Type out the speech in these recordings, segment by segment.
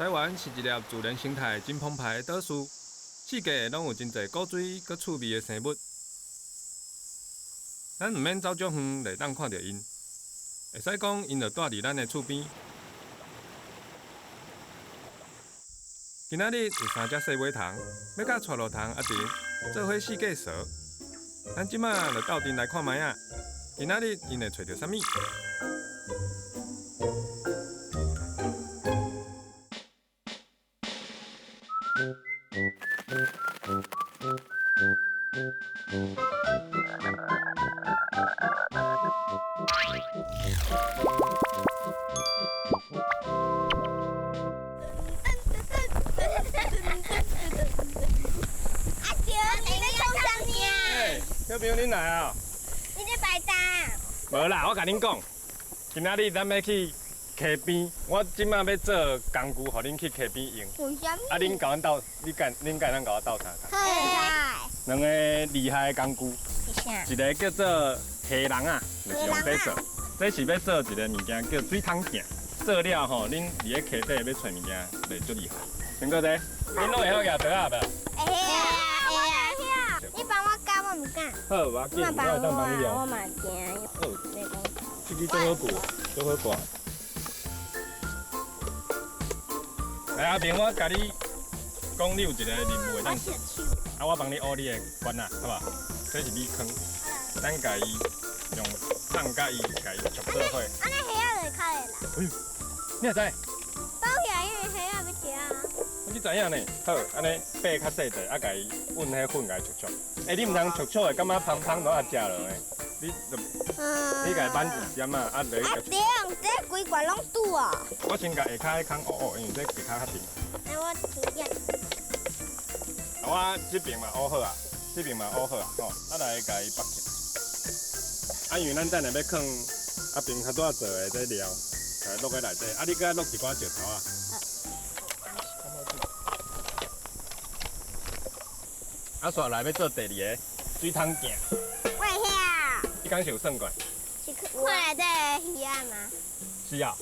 台湾是一粒自然生态真澎湃的岛屿，四界拢有真侪古水佮趣味的生物。咱毋免走足远来当看到因，会使讲因就住伫咱的厝边。今仔日有3只细尾虫，要甲带路虫阿婷做伙四界扫。咱即马就斗阵来看卖啊！今仔日因会找到啥物？小朋友，恁来啊！你咧摆摊？无啦，我甲恁讲，今仔日咱要去溪边，我即马要做工具，互恁去溪边用。为什么？啊，恁甲阮斗，恁甲咱甲我斗相共。好。两个厉害的工具，一个叫做虾人啊，就是用这做。这是要做一个物件叫水桶镜，做了吼，恁伫咧溪底要找物件，袂足厉害。先过者，恁拢会晓举刀啊无？会晓。你帮我教，我唔敢。好，我要紧，我会当帮你我用。嘛惊。好，这个做好过，做好挂。来，阿平，我甲你讲，你有一个任务会当做，啊，我帮你挖你的管啊，好不好？这是米坑，咱甲伊用送甲伊，甲伊熟做伙。安尼虾仔就较会啦。哎呦，你也知？包起来，因为虾仔要吃啊。你知影呢？好，安尼掰较细块，啊，甲伊混迄粉，甲伊戳戳。你毋通戳戳的，感觉芳芳都啊食落的。你甲伊扳一点啊，啊，来。这规罐拢拄哦。我先甲下骹迄空乌乌，因为这下骹较甜。来，我试验。我这边嘛乌好啊，这边嘛乌好啊，吼，啊来甲伊绑起来。啊，因为咱等下要放阿平较多做的这料，甲伊落在内底。啊，你搁落一寡石头啊。啊，煞来要做第二个水桶镜。我会晓。你刚是有算过？是看内底的鱼仔吗？是啊。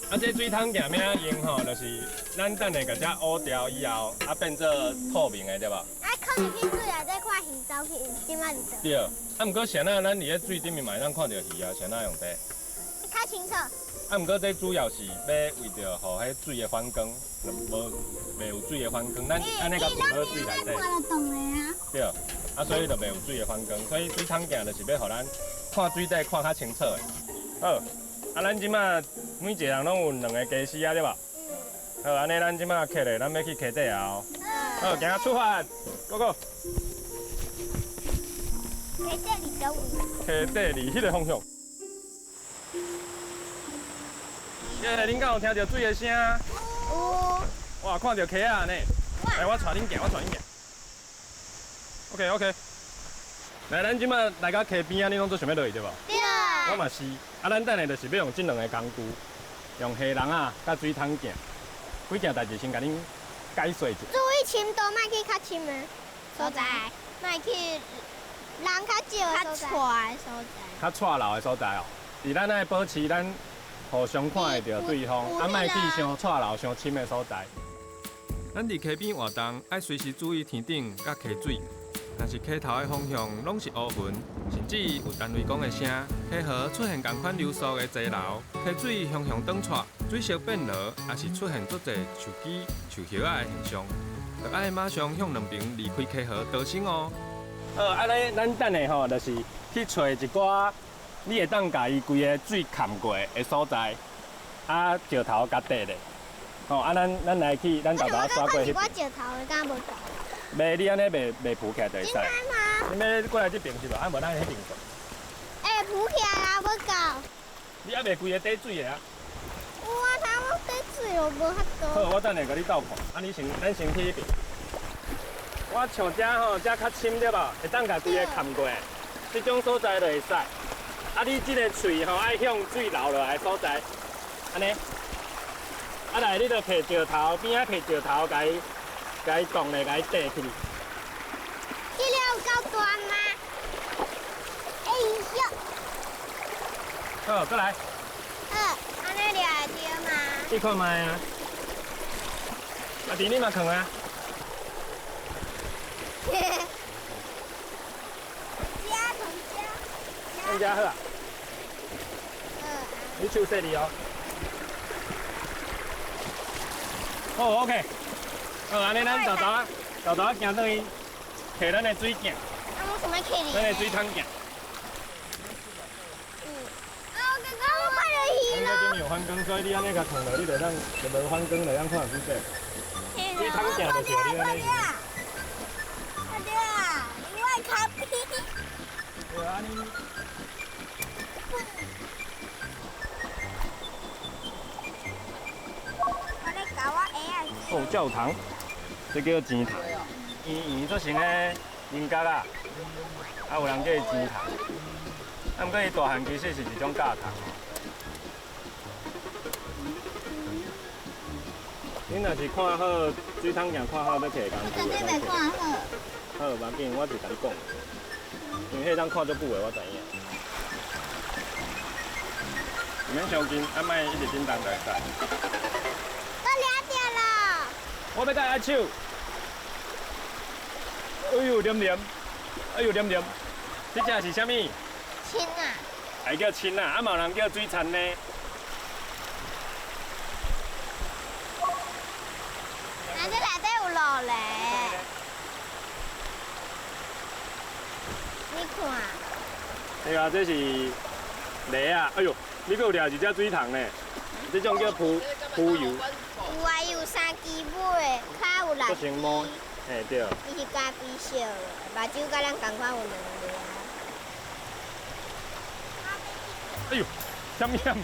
啊，这水桶镜咩用吼？就是咱等下甲这乌掉以后，啊变做透明的，对吧？啊，放入去水内底看鱼走去，即摆就对。对。啊，毋过谁那咱伫咧水顶面嘛会当看到鱼啊，谁那用这？较清楚。啊，毋过这主要是要为着互迄水的反光，袂有水的反光，咱安尼甲放到水内底。看得懂的啊。对。啊，所以就袂有水的反光，所以水桶镜就是要互咱看水底看较清楚的。好，啊，咱即马每一个人拢有2个家私啊，对吧？好，安尼咱即马客咧，咱要去溪底啊。好，行出发 ，Go Go。溪底离倒位？溪底离迄个方向。恁敢有听到水的声？有。哇，看到溪啊呢！来，我带恁行，我带恁行。OK。来，咱即马来到溪边啊，你拢做想要落去对无？对。我嘛是。啊，咱等下就是要用这2个工具，用虾人啊，甲水桶镜，几件代志先甲恁解说一下。注意深度，莫去较深的所在，莫去人较少的所在。较错漏的所在哦，伫咱爱保持咱互相看会到对方，啊，莫去伤错漏、伤深的所在。咱伫溪边活动，爱随时注意天顶甲溪水。但是溪头的方向拢是乌云，甚至有单位讲的声，溪河出现同款流速的溪流，溪水向倒窜，水色变落，也是出现足侪树枝、树叶仔的现象，就爱马上向两边离开溪河逃生哦。好，安尼咱等下吼，就是去找一寡你会当甲伊规个水砍过的所在，啊，石头甲地咧，吼，啊，咱来去，咱豆豆刷过去。我石头的，敢无够？袂，你安尼袂浮起来就会使。应该吗？你要过来这边是无？啊，无咱迄边过。会浮起来啊，无够。你还袂规个底水的啊？有啊，他我底水又无遐多。好，我等下甲你斗看。啊，咱先去迄边。我像这吼，这较深对吧？会当甲规个砍过，这种所在就会使。啊，你这个喙吼爱向水流落来的所在，安尼。啊来，你着摕石头边仔摕石头，甲伊动咧，甲伊缀起。这个有够大吗？哎呦！好，过来。安尼抓会着吗？你看卖啊。啊，弟你嘛扛啊。同家好啊。你手势哩哦。好 ，OK。好，安尼咱豆豆啊行倒去，摕咱的水镜，啊，我想要去你。咱的水桶镜。我快点去咱这边有反光，所以你安尼甲扛落，你就当就无反光，就当看水底。水桶镜就是你安尼。快点啊！你外卡比。对啊，你。哦，教堂，这叫钱塘，圆做成个银角啊，啊有人叫伊钱塘，啊毋过伊大汉其实是一种教堂。你若是看好水桶镜看好，要摕工具。绝对袂看好。好，无要紧，我就甲你讲，因为迄张看足久的，我知影。唔免伤紧，啊莫一直叮当就会使。我要甲伊手，哎呦黏黏，哎呦黏黏，这只是啥物？青啊！还叫青啊，啊嘛有人叫水田呢。那这内底有落嘞，你看。对啊，这是螺啊，哎呦，你搁有掠一只水塘呢，这种叫浮游。有啊，有3支尾，脚有6支。成毛，嘿对。伊是咖啡色的，目睭甲咱同款有2粒。哎呦，什么样？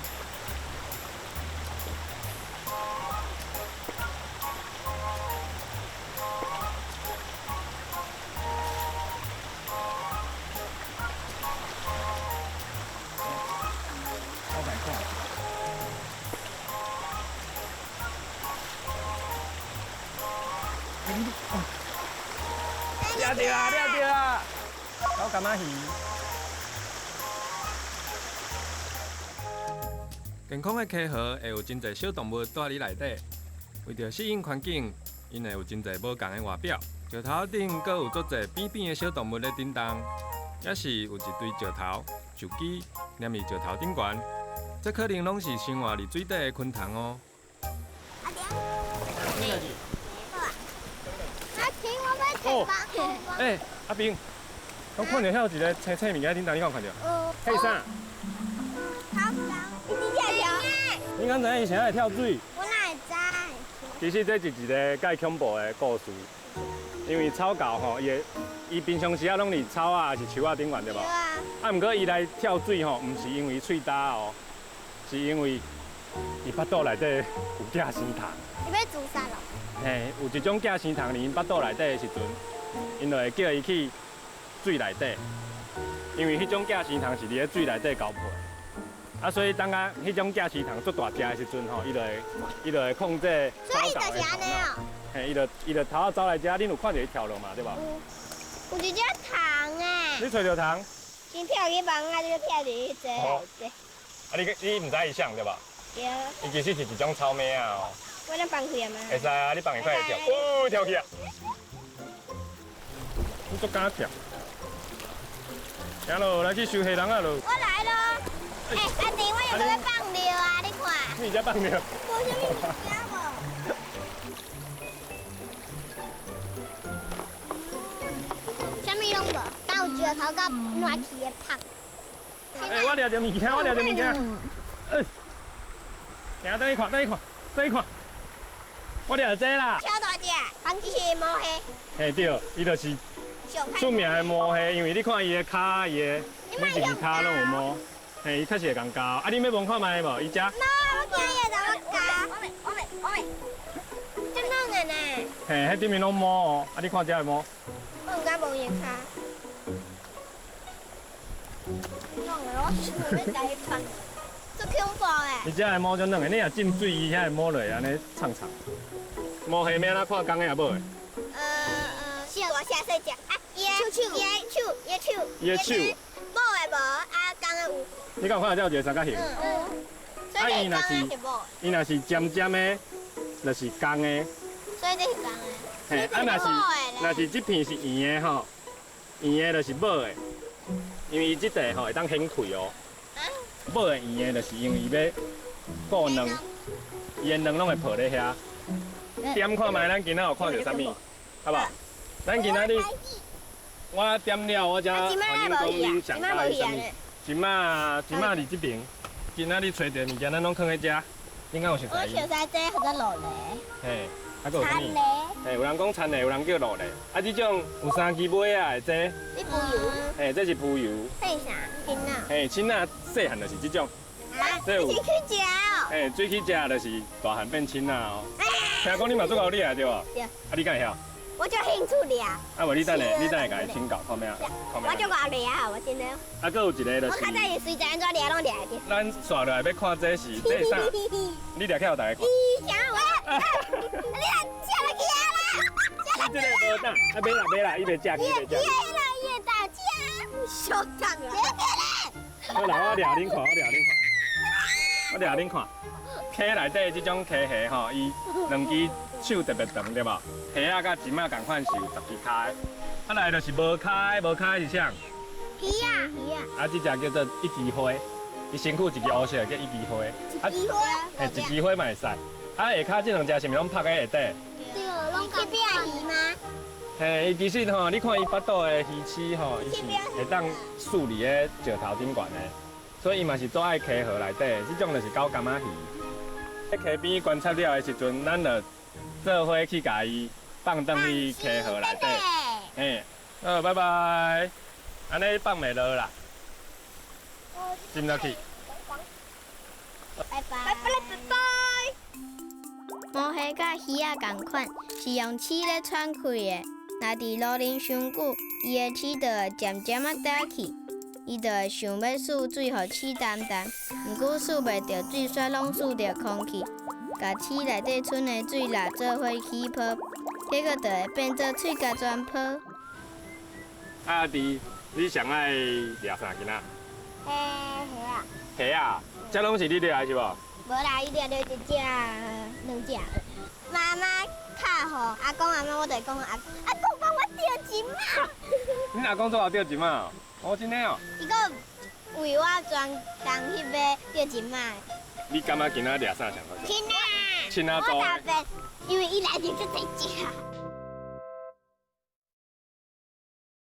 抓到啊！抓到啊！搞干嘛鱼？健康的溪河会有真侪小动物住伫内底，为着适应环境，因会有真侪无同的外表。石头顶阁有足侪扁扁的小动物咧叮当，也是有一堆石头、树枝黏伫石头顶悬，这可能拢是生活伫水底的昆虫哦。哎，阿平，我看到遐有一个青青物件叮当，你敢有看到？迄是啥？头绳，你跳跳。你敢知影伊现在会跳水？我哪会知？其实这是一个介恐怖的故事，因为草狗吼，伊平常时啊拢伫草啊，还是树啊顶悬对无？啊，毋过伊来跳水吼，毋是因为喙焦哦，是因为伊腹肚内底有寄生虫。你要自杀咯？嘿，有一种寄生虫伫因腹肚内底的时阵，因就会叫伊去水内底，因为迄种寄生虫是伫咧水内底交配。啊，所以当啊，迄种寄生虫足大只的时阵吼，伊就会控制草狗的头脑。嘿，伊就头仔走来遮，恁有看到伊跳落嘛，对吧？有一只虫诶。你找着虫？先跳去网啊，就跳入去这内。啊，你唔知伊像对吧？对。伊其实是一种草莓啊哦。我能放开吗？会使啊，你放伊快会跳，哦，跳起啊！你足敢跳？行咯，来去收黑人啊咯。我来咯。哎，阿弟，我有要放尿啊，你看。你才放尿？无啥物物件无。啥物拢无，敢有石头甲烂去的拍。哎，我掠着物件，我掠着物件。哎，行，等伊看，等伊看，等伊看。我掠着这啦。超大只，放起是毛蟹。嘿对，伊就是出名的毛蟹，因为你看伊的骹、伊的每一只骹拢有毛。嘿，伊确实会共教。啊，你要闻看卖无？伊食？我惊伊就我教。我袂。真冷的呢。嘿，迄顶面拢毛哦。啊，你看遮的毛。我唔敢闻伊骹。冷的，我想要带伊放。足恐怖的。伊遮的毛足软的，你若浸水，伊遐的毛落安尼长长。毛蟹咩啦？看公的也无的。小大小细只啊，伊的手，毛的无，啊公的有。你敢有看到这有一个三角形？所以伊若是伊若是尖尖的，就是公的。所以这嘿，啊，若是这片是圆的吼，圆的就是母的，因为伊这块吼会当掀开哦。母的圆的就是因为伊要顾卵，伊的卵拢会抱咧遐。点看卖，咱今仔有看到啥物？好不好？咱今仔日我点了，我才互恁讲恁想到的啥物。今仔伫这边，今仔日找着物件，咱拢放喺遮。应该有熟悉。我熟悉这或者落嘞。嘿，还有啥物？餐嘞。嘿，有人讲餐嘞，有人叫落嘞。啊，这种有3支尾啊的这。这浮油。嘿，这是浮油。配啥？青啊。嘿，青啊，细汉就是这种。啊，这有。水去食哦。嘿，水去食就是大汉变青啊哦。听讲你嘛做够厉害对无？对。啊，你敢会晓？我就兴趣俩。啊，无你等下甲伊请教，看咩啊？我就讲厉害，我真的。啊，搁有一个就是。我较早是随在安怎掠拢掠得着。咱刷落来要看这是啥？你掠起有大家看。啥话？你来吃了去啦！这个无当，啊买啦，伊袂食，伊袂食。越大只，小当啊！好啦，我掠恁看，我掠恁看。溪内底这种溪蟹吼，伊2支手特别长对无？虾仔甲蟳仔共款是有10支脚的，啊来就是无脚是啥？鱼啊！啊，这只叫做一枝花，伊身躯一支乌色叫一枝花。一枝花？嘿，一枝花嘛会使。啊，下骹这2只是毋是拢拍在下底？对，拢去变鱼吗？嘿，伊其实吼，你看伊腹肚的鱼翅吼，伊是会当竖伫咧石头顶悬的，所以伊嘛是住爱溪河内底。这种就是狗柑仔鱼。喺溪边观察了的时阵，咱就做伙去甲伊放倒去溪河内底。嘿，好，拜拜。安尼放袂落啦，浸落去。拜拜。拜拜。毛蟹甲鱼仔同款，是用齿咧喘开的。若伫路顶伤久，伊的齿就会渐渐啊倒去，伊就会想要输水，互齿淡淡。毋过输袂着水，煞拢输着空气，甲齿内底剩的水蜡做伙起泡，结果就会变做喙甲全泡。啊弟，你上爱掠啥囡仔？虾啊，这拢是你掠的是无？无啦，伊掠着1只、2只。妈妈较好，阿公阿妈我就会讲阿公帮我钓一马。你阿公做好钓一马哦？哦，真的哦。伊个为我专工去买钓一马。你感觉今仔掠啥上好？青啊！青啊多。我特别，因为伊内底就1只。